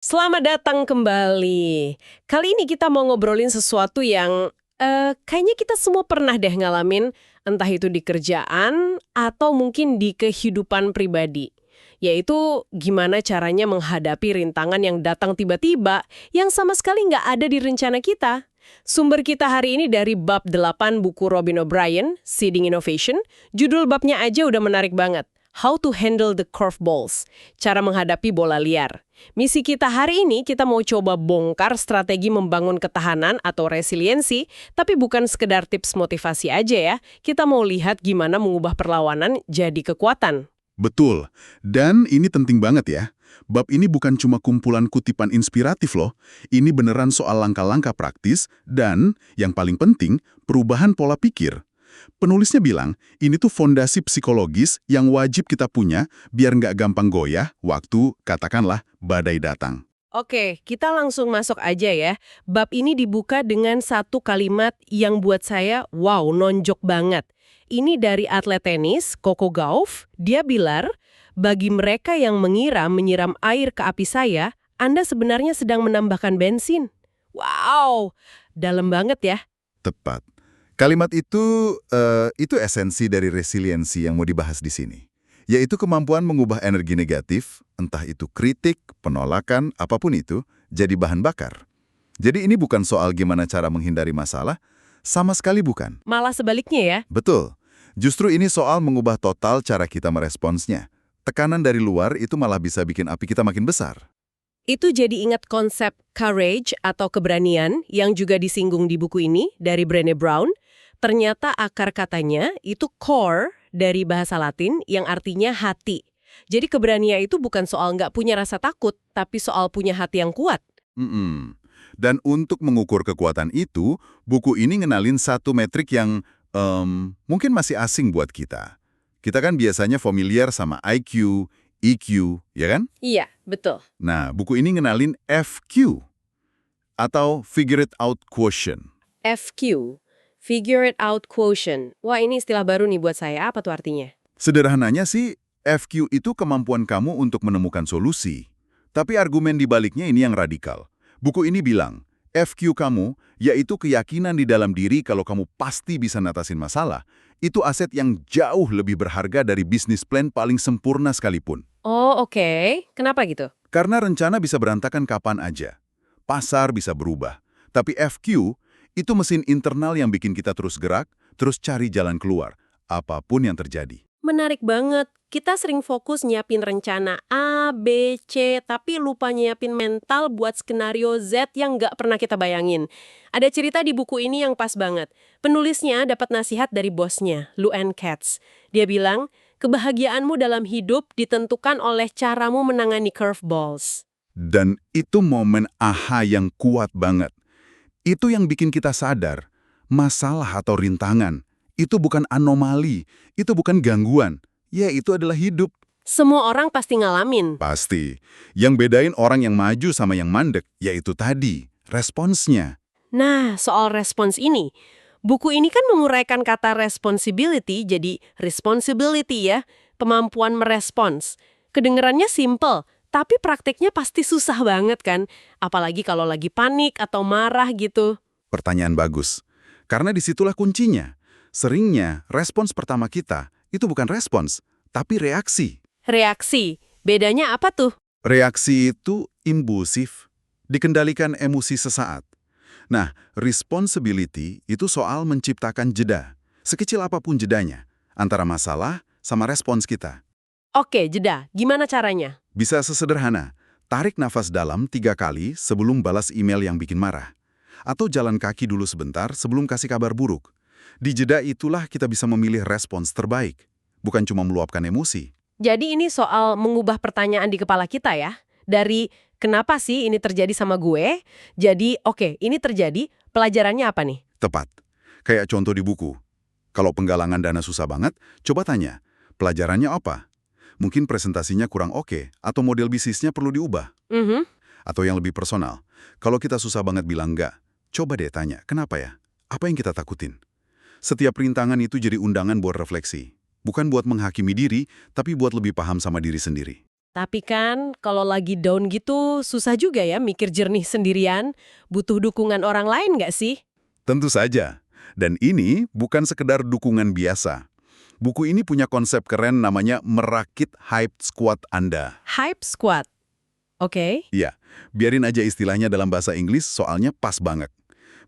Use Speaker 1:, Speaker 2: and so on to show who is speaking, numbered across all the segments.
Speaker 1: Selamat datang kembali. Kali ini kita mau ngobrolin sesuatu yang kayaknya kita semua pernah deh ngalamin, entah itu di kerjaan atau mungkin di kehidupan pribadi. Yaitu gimana caranya menghadapi rintangan yang datang tiba-tiba, yang sama sekali nggak ada di rencana kita. Sumber kita hari ini dari bab 8 buku Robin O'Brien, Seeding Innovation. Judul babnya aja udah menarik banget. How to Handle the Curveballs, cara menghadapi bola liar. Misi kita hari ini, kita mau coba bongkar strategi membangun ketahanan atau resiliensi, tapi bukan sekedar tips motivasi aja ya. Kita mau lihat gimana mengubah perlawanan jadi kekuatan.
Speaker 2: Betul, dan ini penting banget ya. Bab ini bukan cuma kumpulan kutipan inspiratif loh, ini beneran soal langkah-langkah praktis dan, yang paling penting, perubahan pola pikir. Penulisnya bilang, ini tuh fondasi psikologis yang wajib kita punya biar nggak gampang goyah waktu, katakanlah, badai datang.
Speaker 1: Oke, kita langsung masuk aja ya. Bab ini dibuka dengan satu kalimat yang buat saya, wow, nonjok banget. Ini dari atlet tenis, Coco Gauff. Dia bilang, bagi mereka yang mengira menyiram air ke api saya, Anda sebenarnya sedang menambahkan bensin. Wow, dalam banget ya.
Speaker 3: Tepat. Kalimat itu esensi dari resiliensi yang mau dibahas di sini. Yaitu kemampuan mengubah energi negatif, entah itu kritik, penolakan, apapun itu, jadi bahan bakar. Jadi ini bukan soal gimana cara menghindari masalah, sama sekali bukan.
Speaker 1: Malah sebaliknya ya.
Speaker 3: Betul. Justru ini soal mengubah total cara kita meresponsnya. Tekanan dari luar itu malah bisa bikin api kita makin besar.
Speaker 1: Itu jadi ingat konsep courage atau keberanian yang juga disinggung di buku ini dari Brené Brown. Ternyata akar katanya itu core dari bahasa Latin yang artinya hati. Jadi keberanian itu bukan soal nggak punya rasa takut, tapi soal punya hati yang kuat.
Speaker 3: Dan untuk mengukur kekuatan itu, buku ini ngenalin satu metrik yang mungkin masih asing buat kita. Kita kan biasanya familiar sama IQ, EQ, ya kan?
Speaker 1: Iya, betul.
Speaker 3: Nah, buku ini ngenalin FQ, atau Figure It Out Quotient.
Speaker 1: FQ, Figure It Out Quotient. Wah, ini istilah baru nih buat saya. Apa tuh artinya?
Speaker 3: Sederhananya sih, FQ itu kemampuan kamu untuk menemukan solusi. Tapi argumen di baliknya ini yang radikal. Buku ini bilang, FQ kamu, yaitu keyakinan di dalam diri kalau kamu pasti bisa natasin masalah, itu aset yang jauh lebih berharga dari bisnis plan paling sempurna sekalipun.
Speaker 1: Oh, oke. Kenapa gitu?
Speaker 3: Karena rencana bisa berantakan kapan aja. Pasar bisa berubah. Tapi FQ itu mesin internal yang bikin kita terus gerak, terus cari jalan keluar, apapun yang terjadi.
Speaker 1: Menarik banget. Kita sering fokus nyiapin rencana A, B, C, tapi lupa nyiapin mental buat skenario Z yang nggak pernah kita bayangin. Ada cerita di buku ini yang pas banget. Penulisnya dapat nasihat dari bosnya, Lou Anne Katz. Dia bilang, kebahagiaanmu dalam hidup ditentukan oleh caramu menangani curveballs.
Speaker 3: Dan itu momen aha yang kuat banget. Itu yang bikin kita sadar, masalah atau rintangan, itu bukan anomali, itu bukan gangguan. Ya, itu adalah hidup.
Speaker 1: Semua orang pasti ngalamin.
Speaker 3: Pasti. Yang bedain orang yang maju sama yang mandek, yaitu tadi, responsnya.
Speaker 1: Nah, soal respons ini, buku ini kan menguraikan kata responsibility jadi responsibility ya, kemampuan merespons. Kedengerannya simple, tapi prakteknya pasti susah banget kan, apalagi kalau lagi panik atau marah gitu.
Speaker 3: Pertanyaan bagus. Karena disitulah kuncinya. Seringnya, respons pertama kita itu bukan respons, tapi reaksi.
Speaker 1: Reaksi, bedanya apa tuh?
Speaker 3: Reaksi itu impulsif, dikendalikan emosi sesaat. Nah, responsibility itu soal menciptakan jeda, sekecil apapun jedanya, antara masalah sama respons kita.
Speaker 1: Oke, jeda. Gimana caranya?
Speaker 3: Bisa sesederhana, tarik nafas dalam 3 kali sebelum balas email yang bikin marah. Atau jalan kaki dulu sebentar sebelum kasih kabar buruk. Di jeda itulah kita bisa memilih respons terbaik, bukan cuma meluapkan emosi.
Speaker 1: Jadi ini soal mengubah pertanyaan di kepala kita ya. Dari kenapa sih ini terjadi sama gue? Jadi oke, ini terjadi, pelajarannya apa nih?
Speaker 3: Tepat. Kayak contoh di buku. Kalau penggalangan dana susah banget, coba tanya, pelajarannya apa? Mungkin presentasinya kurang oke, atau model bisnisnya perlu diubah. Atau yang lebih personal, kalau kita susah banget bilang enggak, coba deh tanya, kenapa ya? Apa yang kita takutin? Setiap rintangan itu jadi undangan buat refleksi. Bukan buat menghakimi diri, tapi buat lebih paham sama diri sendiri.
Speaker 1: Tapi kan kalau lagi down gitu susah juga ya mikir jernih sendirian. Butuh dukungan orang lain nggak sih?
Speaker 3: Tentu saja. Dan ini bukan sekedar dukungan biasa. Buku ini punya konsep keren namanya merakit hype squad Anda.
Speaker 1: Hype squad. Oke.
Speaker 3: Iya, biarin aja istilahnya dalam bahasa Inggris soalnya pas banget.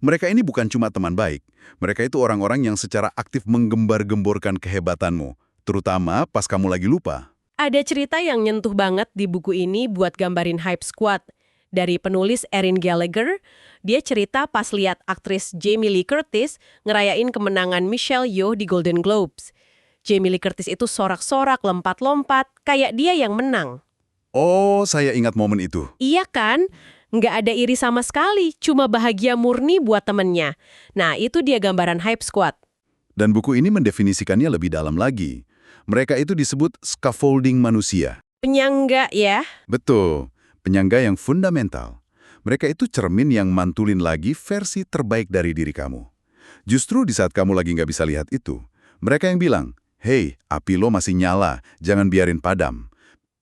Speaker 3: Mereka ini bukan cuma teman baik. Mereka itu orang-orang yang secara aktif menggembar-gemborkan kehebatanmu. Terutama pas kamu lagi lupa.
Speaker 1: Ada cerita yang nyentuh banget di buku ini buat gambarin hype squad. Dari penulis Erin Gallagher, dia cerita pas lihat aktris Jamie Lee Curtis ngerayain kemenangan Michelle Yeoh di Golden Globes. Jamie Lee Curtis itu sorak-sorak, lompat-lompat, kayak dia yang menang.
Speaker 3: Oh, saya ingat momen itu.
Speaker 1: Iya kan? Nggak ada iri sama sekali, cuma bahagia murni buat temennya. Nah, itu dia gambaran hype squad.
Speaker 3: Dan buku ini mendefinisikannya lebih dalam lagi. Mereka itu disebut scaffolding manusia.
Speaker 1: Penyangga ya?
Speaker 3: Betul, penyangga yang fundamental. Mereka itu cermin yang mantulin lagi versi terbaik dari diri kamu. Justru di saat kamu lagi nggak bisa lihat itu, mereka yang bilang, "Hey, api lo masih nyala, jangan biarin padam."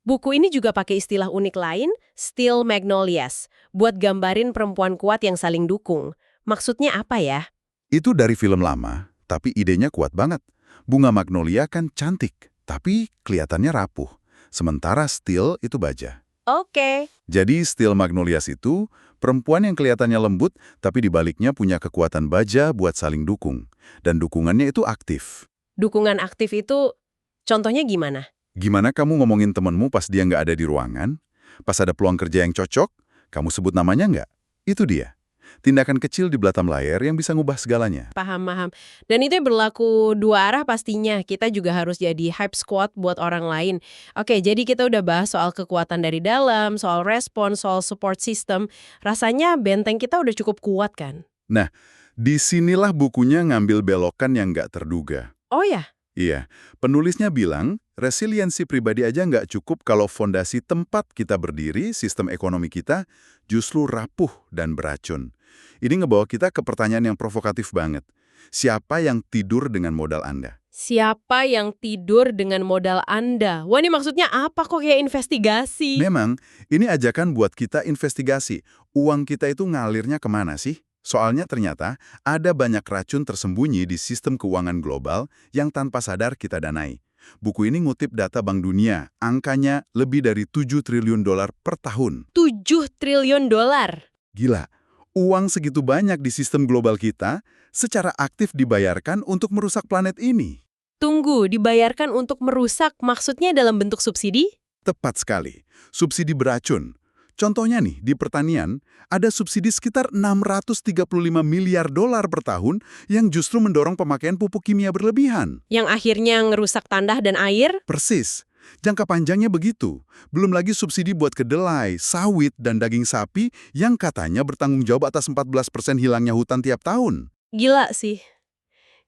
Speaker 1: Buku ini juga pakai istilah unik lain, Steel Magnolias, buat gambarin perempuan kuat yang saling dukung. Maksudnya apa ya?
Speaker 3: Itu dari film lama, tapi idenya kuat banget. Bunga magnolia kan cantik, tapi kelihatannya rapuh. Sementara steel itu baja.
Speaker 1: Oke.
Speaker 3: Jadi steel magnolias itu perempuan yang kelihatannya lembut, tapi di baliknya punya kekuatan baja buat saling dukung. Dan dukungannya itu aktif.
Speaker 1: Dukungan aktif itu contohnya gimana?
Speaker 3: Gimana kamu ngomongin temenmu pas dia nggak ada di ruangan? Pas ada peluang kerja yang cocok, kamu sebut namanya nggak? Itu dia. Tindakan kecil di belakang layar yang bisa ngubah segalanya.
Speaker 1: Paham. Dan itu berlaku dua arah pastinya. Kita juga harus jadi hype squad buat orang lain. Oke, jadi kita udah bahas soal kekuatan dari dalam, soal respon, soal support system. Rasanya benteng kita udah cukup kuat kan?
Speaker 3: Nah, disinilah bukunya ngambil belokan yang nggak terduga.
Speaker 1: Oh ya?
Speaker 3: Iya, penulisnya bilang, resiliensi pribadi aja nggak cukup kalau fondasi tempat kita berdiri, sistem ekonomi kita, justru rapuh dan beracun. Ini ngebawa kita ke pertanyaan yang provokatif banget. Siapa yang tidur dengan modal Anda?
Speaker 1: Siapa yang tidur dengan modal Anda? Wah, ini maksudnya apa kok kayak investigasi?
Speaker 3: Memang, ini ajakan buat kita investigasi. Uang kita itu ngalirnya kemana sih? Soalnya ternyata ada banyak racun tersembunyi di sistem keuangan global yang tanpa sadar kita danai. Buku ini ngutip data Bank Dunia, angkanya lebih dari 7 triliun dolar per tahun.
Speaker 1: 7 triliun dolar.
Speaker 3: Gila, uang segitu banyak di sistem global kita secara aktif dibayarkan untuk merusak planet ini.
Speaker 1: Tunggu, dibayarkan untuk merusak maksudnya dalam bentuk subsidi?
Speaker 3: Tepat sekali, subsidi beracun. Contohnya nih, di pertanian, ada subsidi sekitar 635 miliar dolar per tahun yang justru mendorong pemakaian pupuk kimia berlebihan.
Speaker 1: Yang akhirnya ngerusak tanah dan air?
Speaker 3: Persis. Jangka panjangnya begitu. Belum lagi subsidi buat kedelai, sawit, dan daging sapi yang katanya bertanggung jawab atas 14% hilangnya hutan tiap tahun.
Speaker 1: Gila sih.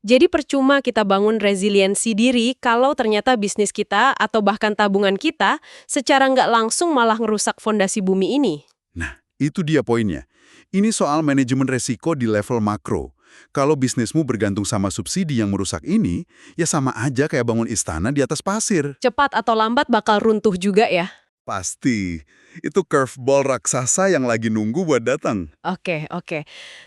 Speaker 1: Jadi percuma kita bangun resiliensi diri kalau ternyata bisnis kita atau bahkan tabungan kita secara nggak langsung malah ngerusak fondasi bumi ini.
Speaker 3: Nah, itu dia poinnya. Ini soal manajemen resiko di level makro. Kalau bisnismu bergantung sama subsidi yang merusak ini, ya sama aja kayak bangun istana di atas pasir.
Speaker 1: Cepat atau lambat bakal runtuh juga ya.
Speaker 3: Pasti. Itu curveball raksasa yang lagi nunggu buat datang.
Speaker 1: Oke.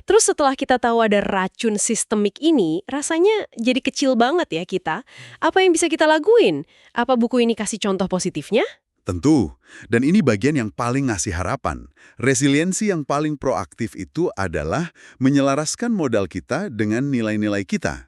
Speaker 1: Terus setelah kita tahu ada racun sistemik ini, rasanya jadi kecil banget ya kita. Apa yang bisa kita lakuin? Apa buku ini kasih contoh positifnya?
Speaker 3: Tentu. Dan ini bagian yang paling ngasih harapan. Resiliensi yang paling proaktif itu adalah menyelaraskan modal kita dengan nilai-nilai kita.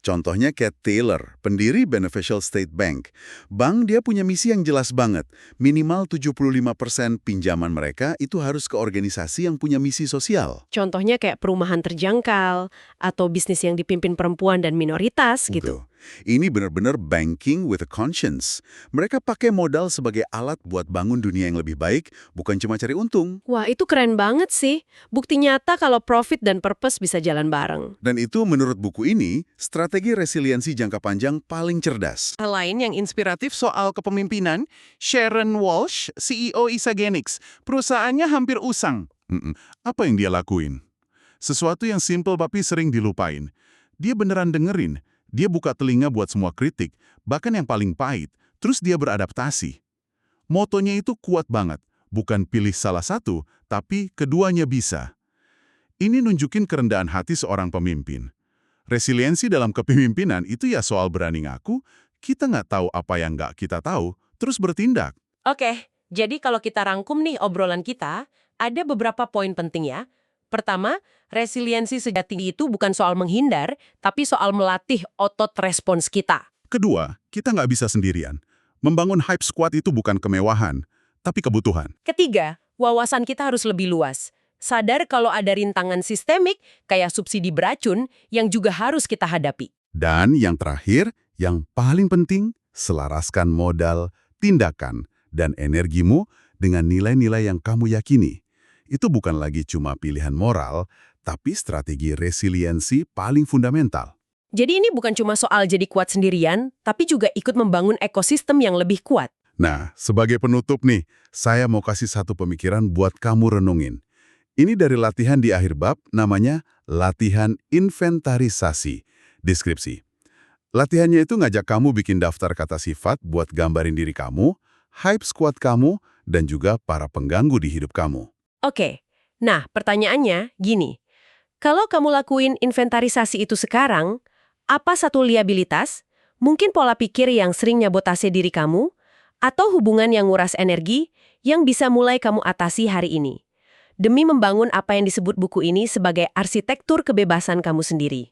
Speaker 3: Contohnya Cat Taylor, pendiri Beneficial State Bank. Bank dia punya misi yang jelas banget. Minimal 75% pinjaman mereka itu harus ke organisasi yang punya misi sosial.
Speaker 1: Contohnya kayak perumahan terjangkal, atau bisnis yang dipimpin perempuan dan minoritas gitu.
Speaker 3: Ini benar-benar banking with a conscience. Mereka pakai modal sebagai alat buat bangun dunia yang lebih baik, bukan cuma cari untung.
Speaker 1: Wah, itu keren banget sih. Bukti nyata kalau profit dan purpose bisa jalan bareng.
Speaker 3: Dan itu menurut buku ini, strategi resiliensi jangka panjang paling cerdas.
Speaker 4: Hal lain yang inspiratif soal kepemimpinan, Sharon Walsh, CEO Isagenix, perusahaannya hampir usang.
Speaker 5: Apa yang dia lakuin? Sesuatu yang simple tapi sering dilupain. Dia beneran dengerin, dia buka telinga buat semua kritik, bahkan yang paling pahit, terus dia beradaptasi. Motonya itu kuat banget. Bukan pilih salah satu, tapi keduanya bisa. Ini nunjukin kerendahan hati seorang pemimpin. Resiliensi dalam kepemimpinan itu ya soal berani ngaku, kita nggak tahu apa yang nggak kita tahu, terus bertindak.
Speaker 1: Oke, jadi kalau kita rangkum nih obrolan kita, ada beberapa poin penting ya. Pertama, resiliensi sejati itu bukan soal menghindar, tapi soal melatih otot respons kita.
Speaker 5: Kedua, kita nggak bisa sendirian. Membangun hype squad itu bukan kemewahan, tapi kebutuhan.
Speaker 1: Ketiga, wawasan kita harus lebih luas. Sadar kalau ada rintangan sistemik, kayak subsidi beracun, yang juga harus kita hadapi.
Speaker 3: Dan yang terakhir, yang paling penting, selaraskan modal, tindakan, dan energimu dengan nilai-nilai yang kamu yakini. Itu bukan lagi cuma pilihan moral, tapi strategi resiliensi paling fundamental.
Speaker 1: Jadi ini bukan cuma soal jadi kuat sendirian, tapi juga ikut membangun ekosistem yang lebih kuat.
Speaker 3: Nah, sebagai penutup nih, saya mau kasih satu pemikiran buat kamu renungin. Ini dari latihan di akhir bab, namanya latihan inventarisasi. Deskripsi. Latihannya itu ngajak kamu bikin daftar kata sifat buat gambarin diri kamu, hype squad kamu, dan juga para pengganggu di hidup kamu.
Speaker 1: Oke, nah pertanyaannya gini. Kalau kamu lakuin inventarisasi itu sekarang, apa satu liabilitas, mungkin pola pikir yang sering nyabotase diri kamu, atau hubungan yang nguras energi yang bisa mulai kamu atasi hari ini, demi membangun apa yang disebut buku ini sebagai arsitektur kebebasan kamu sendiri?